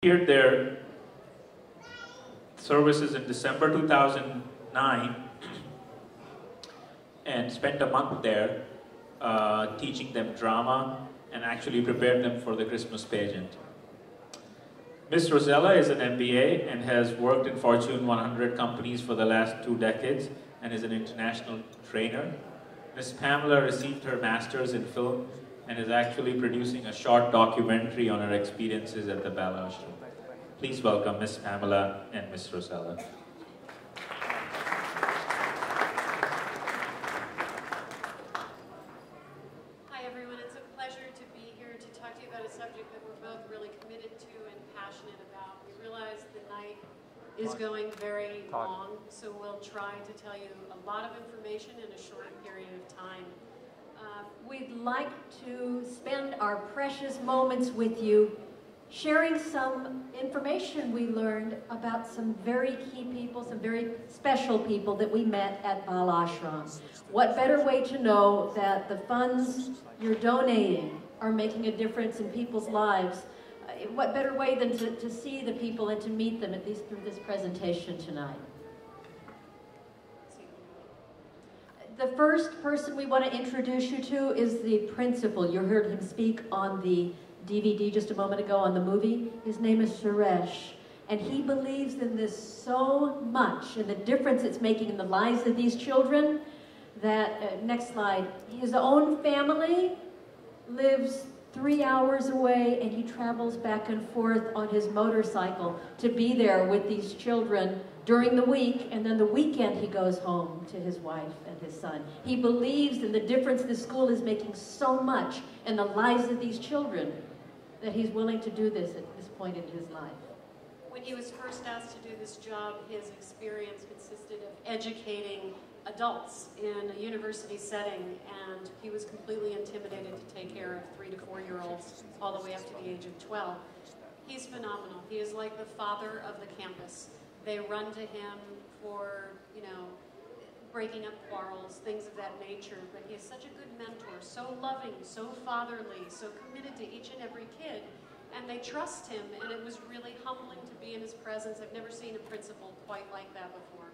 volunteered their services in December 2009 and spent a month there teaching them drama and actually prepared them for the Christmas pageant. Miss Rosella is an MBA and has worked in Fortune 100 companies for the last 2 decades and is an international trainer. Miss Pamela received her master's in film and is actually producing a short documentary on her experiences at the Bala Ashram. Please welcome Miss Pamela and Miss Rosella. Hi everyone, it's a pleasure to be here to talk to you about a subject that we're both really committed to and passionate about. We realize the night is going very long, so we'll try to tell you a lot of information in a short period of time. We'd like to spend our precious moments with you sharing some information we learned about some very key people, some very special people that we met at Bala Ashram. What better way to know that the funds you're donating are making a difference in people's lives? What better way than to see the people and to meet them, at least through this presentation tonight? The first person we want to introduce you to is the principal. You heard him speak on the DVD just a moment ago on the movie. His name is Suresh, and he believes in this so much and the difference it's making in the lives of these children that, next slide, his own family lives 3 hours away and he travels back and forth on his motorcycle to be there with these children during the week, and then the weekend he goes home to his wife and his son. He believes in the difference this school is making so much in the lives of these children that he's willing to do this at this point in his life. When he was first asked to do this job, his experience consisted of educating adults in a university setting, and he was completely intimidated to take care of 3 to 4-year-olds all the way up to the age of 12. He's phenomenal. He is like the father of the campus. They run to him for, breaking up quarrels, things of that nature, but he is such a good mentor, so loving, so fatherly, so committed to each and every kid, and they trust him, and it was really humbling to be in his presence. I've never seen a principal quite like that before.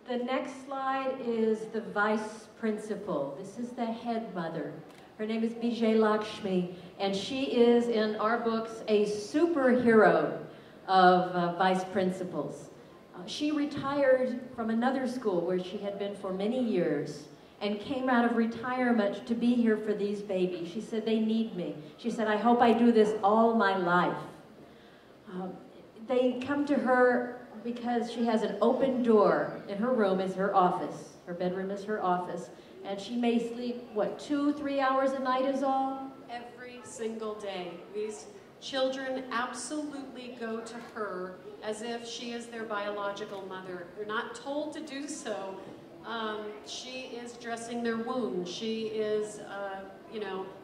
The next slide is the vice principal. This is the head mother. Her name is Vijay-Lakshmi, and she is, in our books, a superhero of vice principals. She retired from another school where she had been for many years and came out of retirement to be here for these babies. She said, they need me. She said, I hope I do this all my life. They come to her because she has an open door. In her room is her office. Her bedroom is her office. And she may sleep, 2-3 hours a night is all? Every single day. These children absolutely go to her as if she is their biological mother. They're not told to do so. She is dressing their wounds. She is,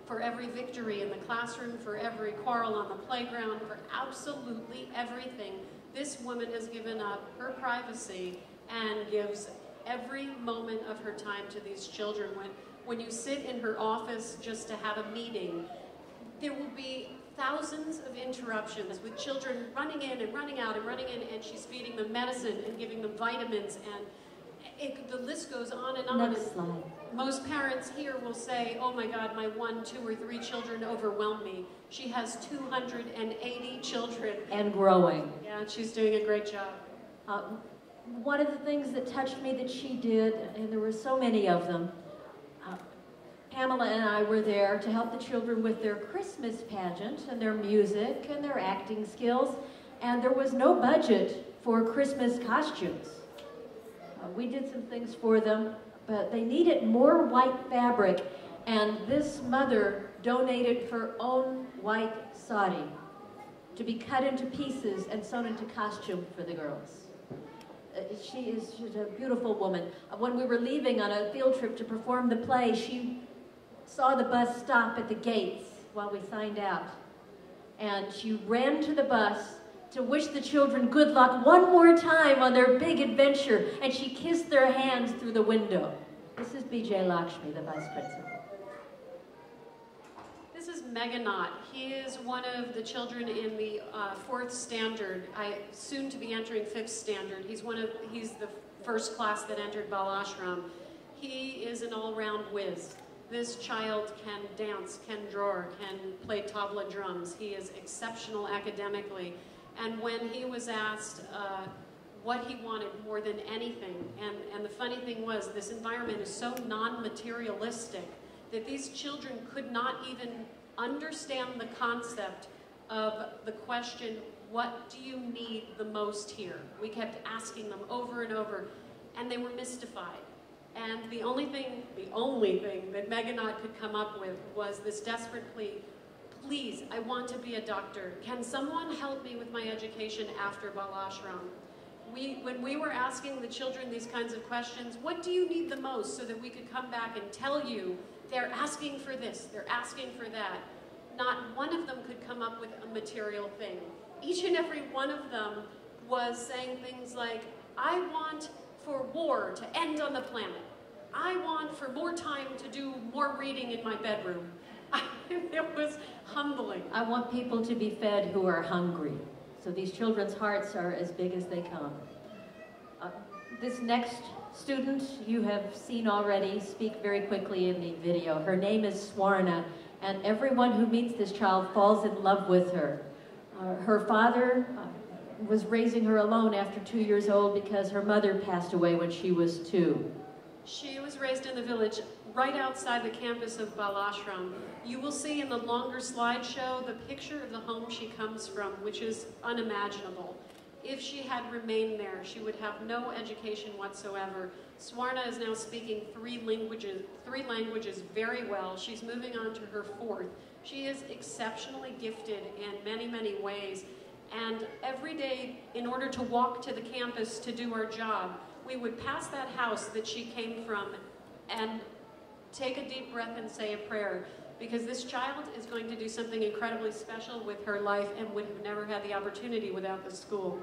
for every victory in the classroom, for every quarrel on the playground, for absolutely everything. This woman has given up her privacy and gives every moment of her time to these children. When you sit in her office just to have a meeting, there will be thousands of interruptions with children running in and running out and running in, and she's feeding them medicine and giving them vitamins, and the list goes on and on. Next slide. Most parents here will say, oh my God, my 1, 2, or 3 children overwhelm me. She has 280 children. And growing. Yeah, she's doing a great job. One of the things that touched me that she did, and there were so many of them, Pamela and I were there to help the children with their Christmas pageant and their music and their acting skills, and there was no budget for Christmas costumes. We did some things for them, but they needed more white fabric, and this mother donated her own white sari to be cut into pieces and sewn into costume for the girls. She's a beautiful woman. When we were leaving on a field trip to perform the play, she saw the bus stop at the gates while we signed out. And she ran to the bus to wish the children good luck one more time on their big adventure, and she kissed their hands through the window. This is Vijay-Lakshmi, the vice principal. This is Meganot. He is one of the children in the 4th standard, soon to be entering 5th standard. He's the first class that entered Bal Ashram. He is an all-round whiz. This child can dance, can draw, can play tabla drums. He is exceptional academically. And when he was asked what he wanted more than anything, and the funny thing was, this environment is so non-materialistic that these children could not even understand the concept of the question, what do you need the most here? We kept asking them over and over, and they were mystified. And the only thing that Meganot could come up with was this desperate plea, please, I want to be a doctor. Can someone help me with my education after Bal Ashram? When we were asking the children these kinds of questions, what do you need the most, so that we could come back and tell you, they're asking for this, they're asking for that. Not one of them could come up with a material thing. Each and every one of them was saying things like, I want for war to end on the planet. I want for more time to do more reading in my bedroom. It was humbling. I want people to be fed who are hungry. So these children's hearts are as big as they come. This next student you have seen already speak very quickly in the video. Her name is Swarna, and everyone who meets this child falls in love with her. Her father was raising her alone after 2 years old because her mother passed away when she was 2. She was raised in the village right outside the campus of Bal Ashram. You will see in the longer slideshow the picture of the home she comes from, which is unimaginable. If she had remained there, she would have no education whatsoever. Swarna is now speaking three languages very well. She's moving on to her 4th. She is exceptionally gifted in many, many ways. And every day, in order to walk to the campus to do our job, we would pass that house that she came from and take a deep breath and say a prayer, because this child is going to do something incredibly special with her life and would have never had the opportunity without the school.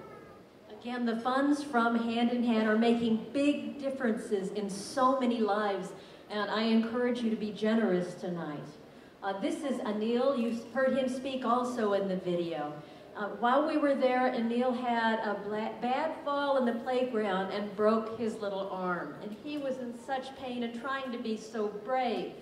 Again, the funds from Hand in Hand are making big differences in so many lives, and I encourage you to be generous tonight. This is Anil. You've heard him speak also in the video. While we were there, Anil had a bad fall in the playground and broke his little arm. And he was in such pain and trying to be so brave.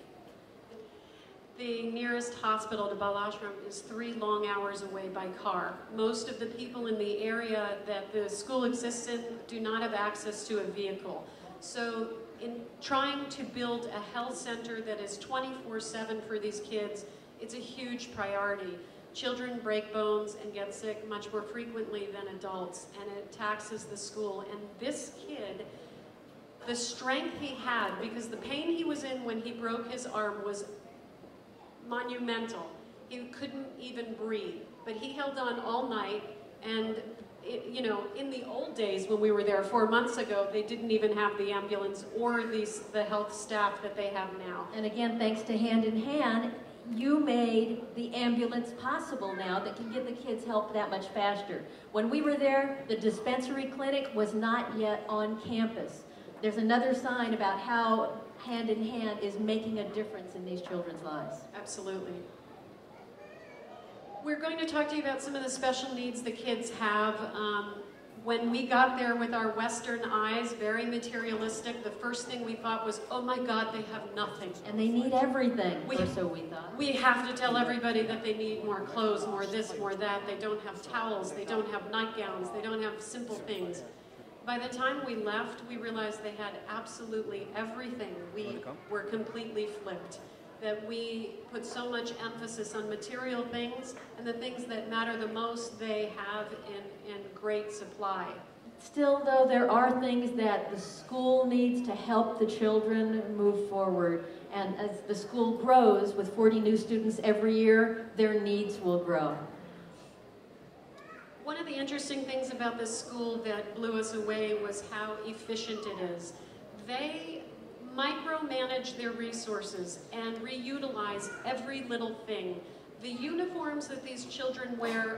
The nearest hospital to Bal Ashram is 3 long hours away by car. Most of the people in the area that the school exists in do not have access to a vehicle. So in trying to build a health center that is 24/7 for these kids, it's a huge priority. Children break bones and get sick much more frequently than adults, and it taxes the school. And this kid, the strength he had, because the pain he was in when he broke his arm was monumental. He couldn't even breathe, but he held on all night. And you know, in the old days when we were there 4 months ago, they didn't even have the ambulance or the health staff that they have now. And again, thanks to Hand in Hand, you made the ambulance possible now that can give the kids help that much faster. When we were there, the dispensary clinic was not yet on campus. There's another sign about how Hand in Hand is making a difference in these children's lives. Absolutely. We're going to talk to you about some of the special needs the kids have. When we got there with our Western eyes, very materialistic, the first thing we thought was, oh my God, they have nothing. And they need everything, or so we thought. We have to tell everybody that they need more clothes, more this, more that. They don't have towels, they don't have nightgowns, they don't have simple things. By the time we left, we realized they had absolutely everything. We were completely flipped. That we put so much emphasis on material things, and the things that matter the most they have in great supply. Still, though, there are things that the school needs to help the children move forward. And as the school grows, with 40 new students every year, their needs will grow. One of the interesting things about this school that blew us away was how efficient it is. They micromanage their resources and reutilize every little thing. The uniforms that these children wear